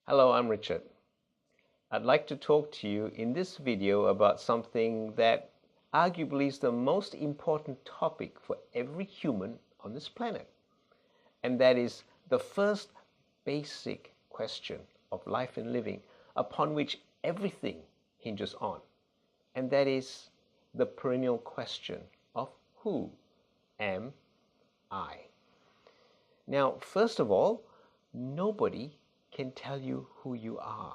Hello, I'm Richard. I'd like to talk to you in this video about something that arguably is the most important topic for every human on this planet. And that is the first basic question of life and living upon which everything hinges on. And that is the perennial question of who am I? Now, first of all, nobody can tell you who you are.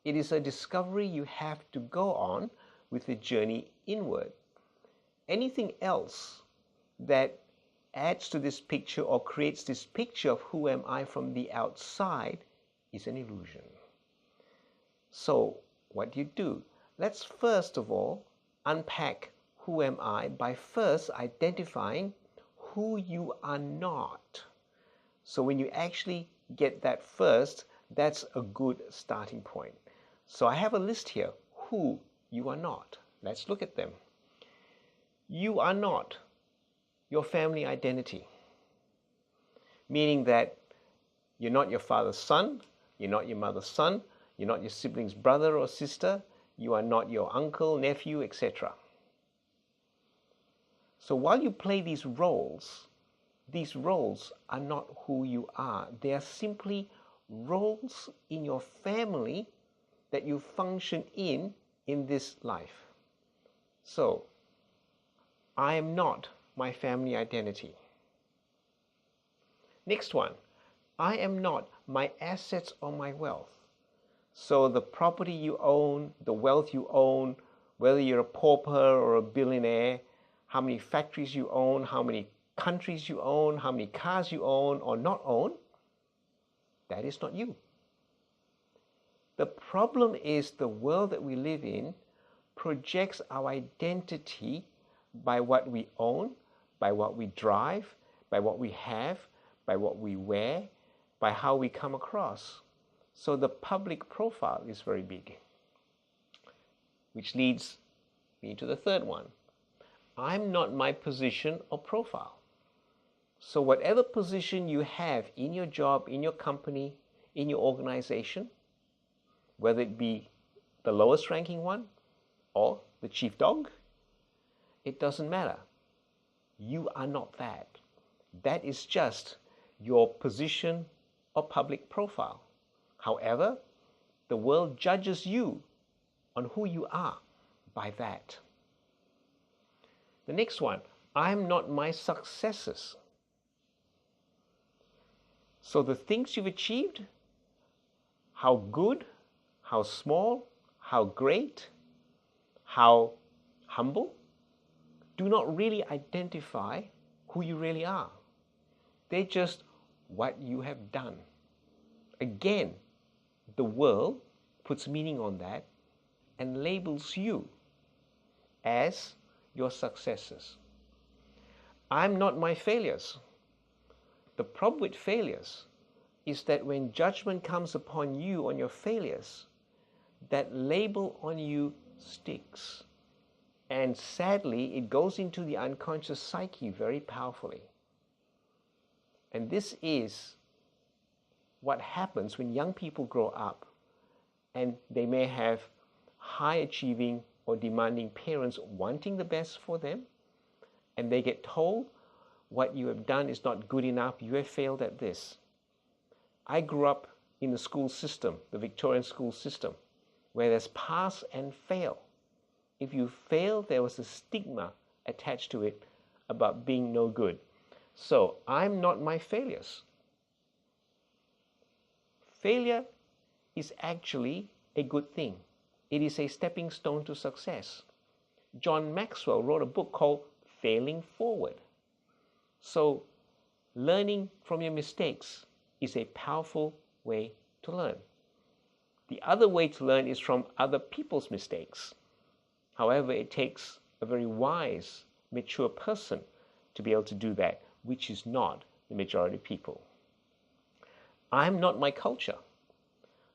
It is a discovery you have to go on with the journey inward. Anything else that adds to this picture or creates this picture of who am I from the outside is an illusion. So what do? Let's first of all unpack who am I by first identifying who you are not. So when you actually get that first, that's a good starting point. So I have a list here, who you are not. Let's look at them. You are not your family identity, meaning that you're not your father's son, you're not your mother's son, you're not your sibling's brother or sister, you are not your uncle, nephew, etc. So while you play these roles are not who you are. They are simply roles in your family that you function in this life. So, I am not my family identity. Next one, I am not my assets or my wealth. So the property you own, the wealth you own, whether you're a pauper or a billionaire, how many factories you own, how many countries you own, how many cars you own or not own, that is not you. The problem is the world that we live in projects our identity by what we own, by what we drive, by what we have, by what we wear, by how we come across. So the public profile is very big, which leads me to the third one. I'm not my position or profile. So whatever position you have in your job, in your company, in your organization, whether it be the lowest ranking one or the chief dog, it doesn't matter. You are not that. That is just your position or public profile. However, the world judges you on who you are by that. The next one, I'm not my successes. So the things you've achieved, how good, how small, how great, how humble, do not really identify who you really are. They're just what you have done. Again, the world puts meaning on that and labels you as your successes. I'm not my failures. The problem with failures is that when judgment comes upon you on your failures, that label on you sticks. And sadly, it goes into the unconscious psyche very powerfully. And this is what happens when young people grow up and they may have high achieving or demanding parents wanting the best for them, and they get told, what you have done is not good enough, you have failed at this. I grew up in the school system, the Victorian school system, where there's pass and fail. If you fail, there was a stigma attached to it about being no good. So I'm not my failures. Failure is actually a good thing. It is a stepping stone to success. John Maxwell wrote a book called Failing Forward. So learning from your mistakes is a powerful way to learn. The other way to learn is from other people's mistakes. However, it takes a very wise, mature person to be able to do that, which is not the majority of people. I'm not my culture.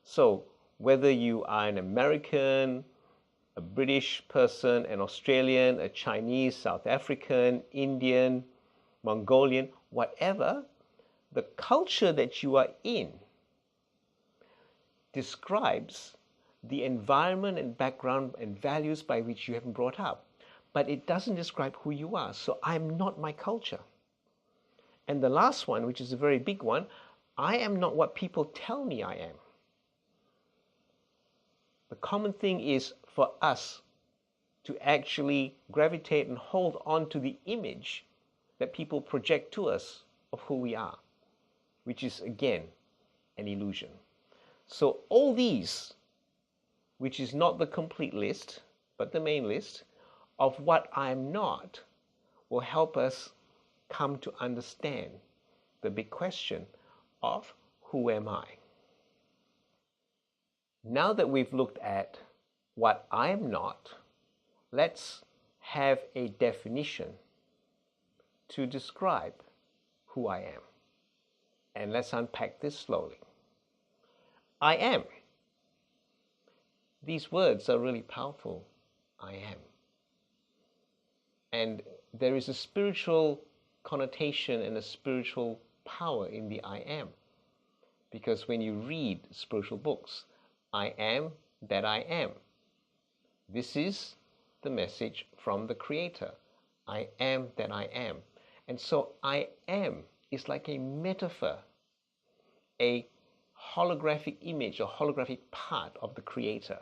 So whether you are an American, a British person, an Australian, a Chinese, South African, Indian, Mongolian, whatever, the culture that you are in describes the environment and background and values by which you have been brought up, but it doesn't describe who you are. So I'm not my culture. And the last one, which is a very big one, I am not what people tell me I am. The common thing is for us to actually gravitate and hold on to the image that people project to us of who we are, which is again an illusion. So all these, which is not the complete list, but the main list of what I am not, will help us come to understand the big question of who am I? Now that we've looked at what I am not, let's have a definition to describe who I am. And let's unpack this slowly. I am. These words are really powerful. I am. And there is a spiritual connotation and a spiritual power in the I am. Because when you read spiritual books, I am that I am. This is the message from the Creator. I am that I am. And so I am is like a metaphor, a holographic image, a holographic part of the Creator.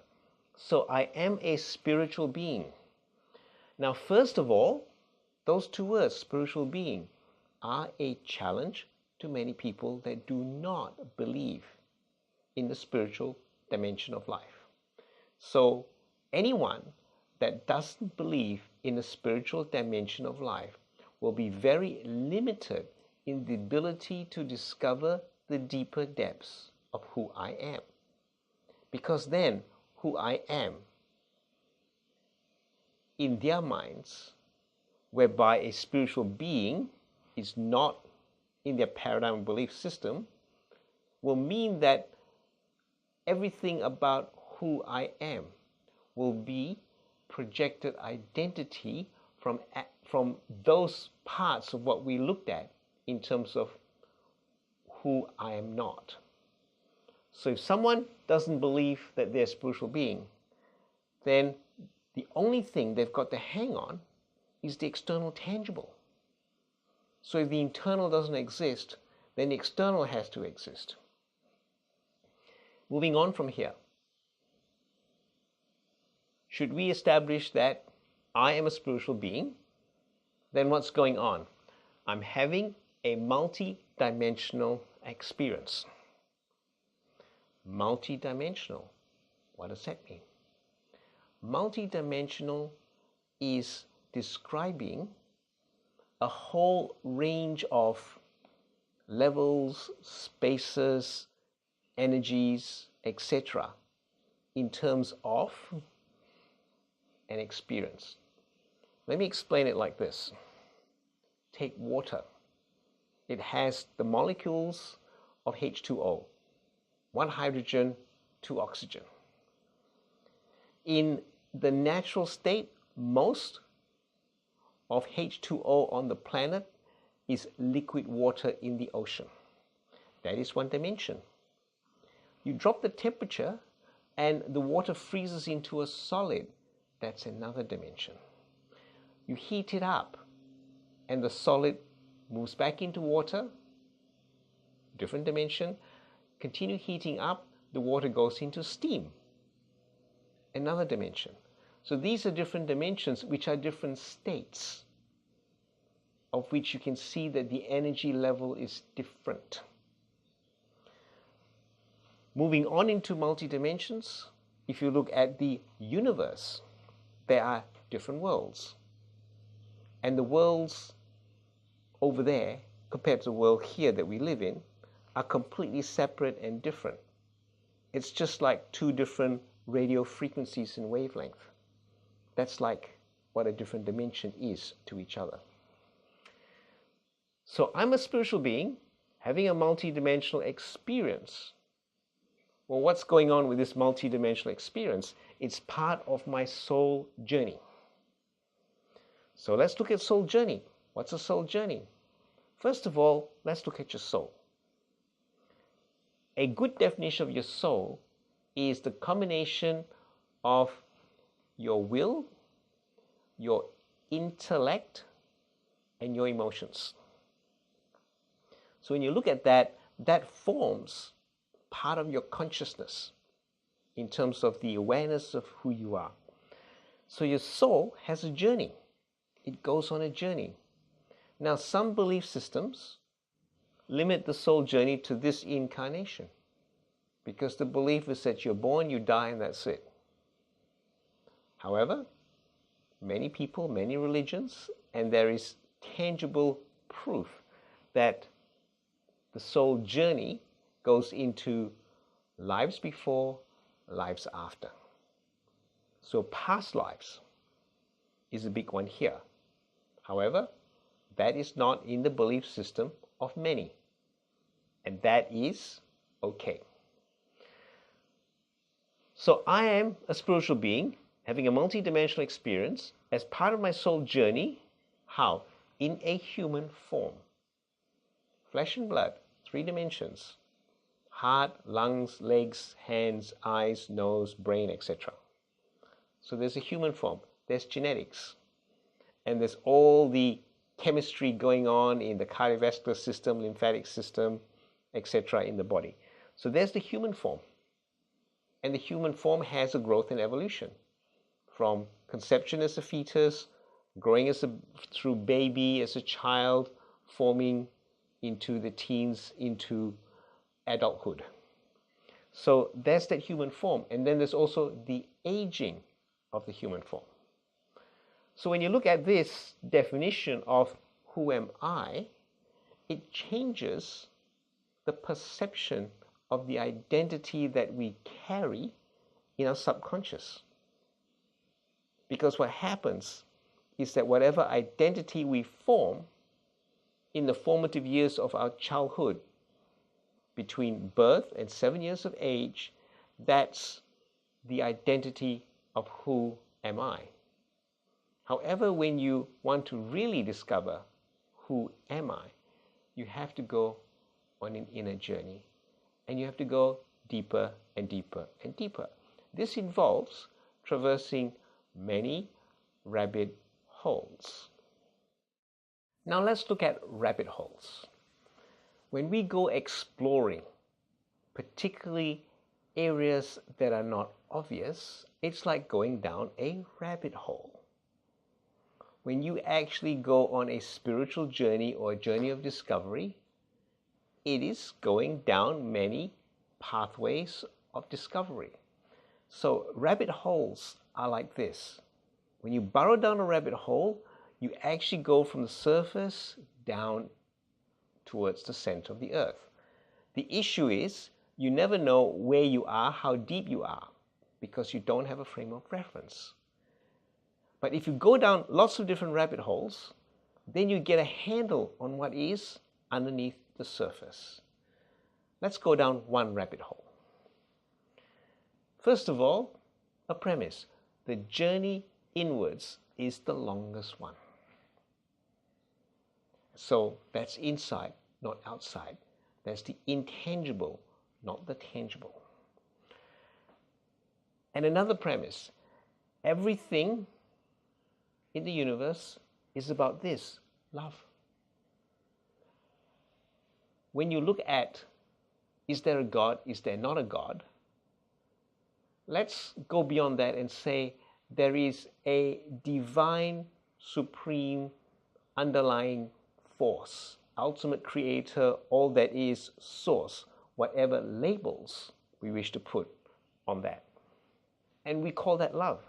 So I am a spiritual being. Now, first of all, those two words, spiritual being, are a challenge to many people that do not believe in the spiritual dimension of life. So anyone that doesn't believe in the spiritual dimension of life will be very limited in the ability to discover the deeper depths of who I am. Because then who I am, in their minds, whereby a spiritual being is not in their paradigm belief system, will mean that everything about who I am will be projected identity from those parts of what we looked at in terms of who I am not. So if someone doesn't believe that they're a spiritual being, then the only thing they've got to hang on is the external tangible. So if the internal doesn't exist, then the external has to exist. Moving on from here, should we establish that I am a spiritual being, then what's going on? I'm having a multi-dimensional experience. Multi-dimensional, what does that mean? Multi-dimensional is describing a whole range of levels, spaces, energies, etc. in terms of an experience. Let me explain it like this. Take water. It has the molecules of H2O, 1 hydrogen, 2 oxygen. In the natural state, most of H2O on the planet is liquid water in the ocean. That is one dimension. You drop the temperature and the water freezes into a solid. That's another dimension. You heat it up and the solid moves back into water, different dimension. Continue heating up, the water goes into steam, another dimension. So these are different dimensions which are different states of which you can see that the energy level is different. Moving on into multi-dimensions, if you look at the universe, there are different worlds. And the worlds over there, compared to the world here that we live in, are completely separate and different. It's just like two different radio frequencies and wavelength. That's like what a different dimension is to each other. So I'm a spiritual being having a multi-dimensional experience. Well, what's going on with this multi-dimensional experience? It's part of my soul journey. So let's look at soul journey. What's a soul journey? First of all, let's look at your soul. A good definition of your soul is the combination of your will, your intellect, and your emotions. So when you look at that, that forms part of your consciousness in terms of the awareness of who you are. So your soul has a journey. It goes on a journey. Now, some belief systems limit the soul journey to this incarnation because the belief is that you're born, you die, and that's it. However, many people, many religions, and there is tangible proof that the soul journey goes into lives before, lives after. So past lives is a big one here. However, that is not in the belief system of many, and that is okay. So I am a spiritual being having a multi-dimensional experience as part of my soul journey. How? In a human form. Flesh and blood, 3 dimensions. Heart, lungs, legs, hands, eyes, nose, brain, etc. So there's a human form. There's genetics. And there's all the chemistry going on in the cardiovascular system, lymphatic system, etc. in the body. So there's the human form. And the human form has a growth and evolution from conception as a fetus, growing through baby, as a child, forming into the teens, into adulthood. So there's that human form. And then there's also the aging of the human form. So when you look at this definition of who am I, it changes the perception of the identity that we carry in our subconscious. Because what happens is that whatever identity we form in the formative years of our childhood, between birth and 7 years of age, that's the identity of who am I. However, when you want to really discover who am I, you have to go on an inner journey, and you have to go deeper and deeper and deeper. This involves traversing many rabbit holes. Now let's look at rabbit holes. When we go exploring, particularly areas that are not obvious, it's like going down a rabbit hole. When you actually go on a spiritual journey or a journey of discovery, it is going down many pathways of discovery. So rabbit holes are like this. When you burrow down a rabbit hole, you actually go from the surface down towards the center of the earth. The issue is you never know where you are, how deep you are, because you don't have a frame of reference. But if you go down lots of different rabbit holes, then you get a handle on what is underneath the surface. Let's go down one rabbit hole. First of all, a premise. The journey inwards is the longest one. So that's inside, not outside. That's the intangible, not the tangible. And another premise. Everything in the universe is about this, love. When you look at, is there a God, is there not a God? Let's go beyond that and say there is a divine, supreme, underlying force, ultimate creator, all that is source, whatever labels we wish to put on that. And we call that love.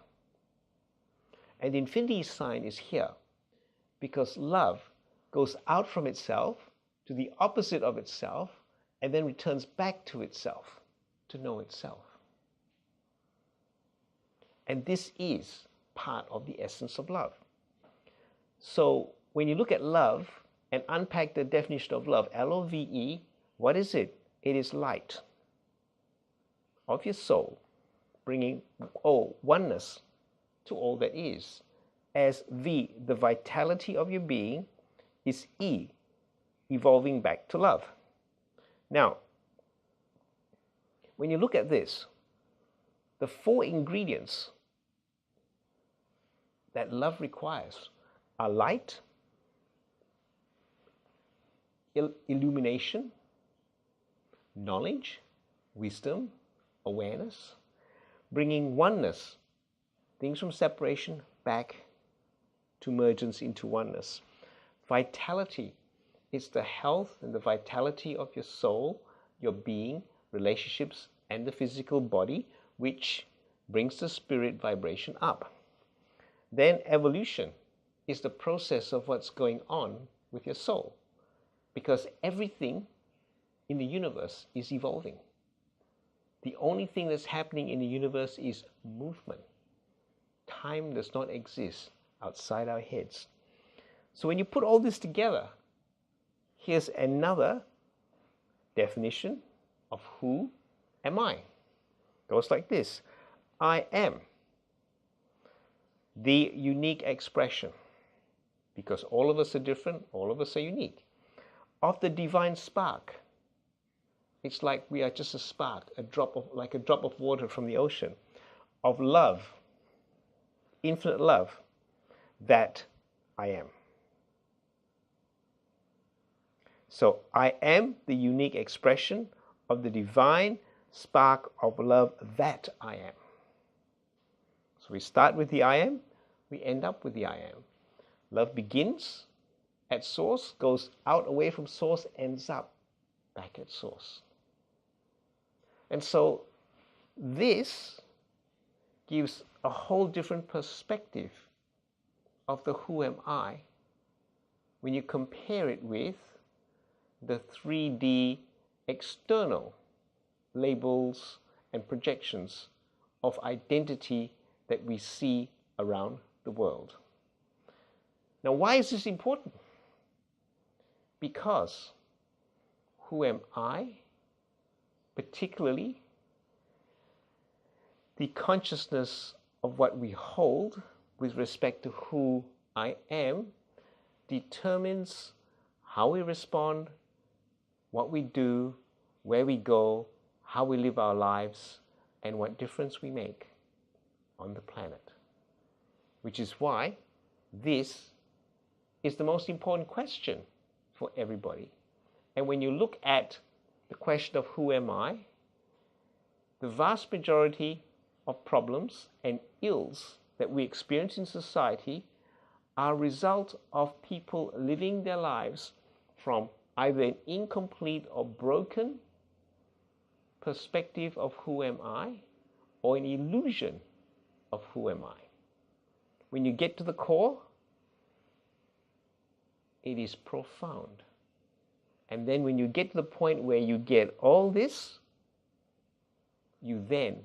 And the infinity sign is here because love goes out from itself to the opposite of itself and then returns back to itself to know itself. And this is part of the essence of love. So when you look at love and unpack the definition of love, L-O-V-E, what is it? It is light of your soul, bringing oneness to all that is. As V, the vitality of your being, is E, evolving back to love. Now, when you look at this, the 4 ingredients that love requires are light, illumination, knowledge, wisdom, awareness, bringing oneness, things from separation back to emergence into oneness. Vitality is the health and the vitality of your soul, your being, relationships, and the physical body, which brings the spirit vibration up. Then evolution is the process of what's going on with your soul, because everything in the universe is evolving. The only thing that's happening in the universe is movement. Time does not exist outside our heads. So when you put all this together, here's another definition of who am I. It goes like this: I am the unique expression, because all of us are different, all of us are unique, of the divine spark. It's like we are just a spark, like a drop of water from the ocean, of love, infinite love, that I am. So I am the unique expression of the divine spark of love that I am. So we start with the I am, we end up with the I am. Love begins at source, goes out away from source, ends up back at source. And so this gives a whole different perspective of the who am I when you compare it with the 3D external labels and projections of identity that we see around the world. Now, why is this important? Because who am I, particularly the consciousness of what we hold with respect to who I am, determines how we respond, what we do, where we go, how we live our lives, and what difference we make on the planet. Which is why this is the most important question for everybody. And when you look at the question of who am I, the vast majority of problems and ills that we experience in society are a result of people living their lives from either an incomplete or broken perspective of who am I, or an illusion of who am I. When you get to the core, it is profound. And then when you get to the point where you get all this, you then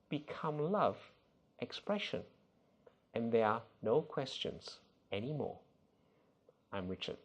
become love expression. And there are no questions anymore. I'm Richard.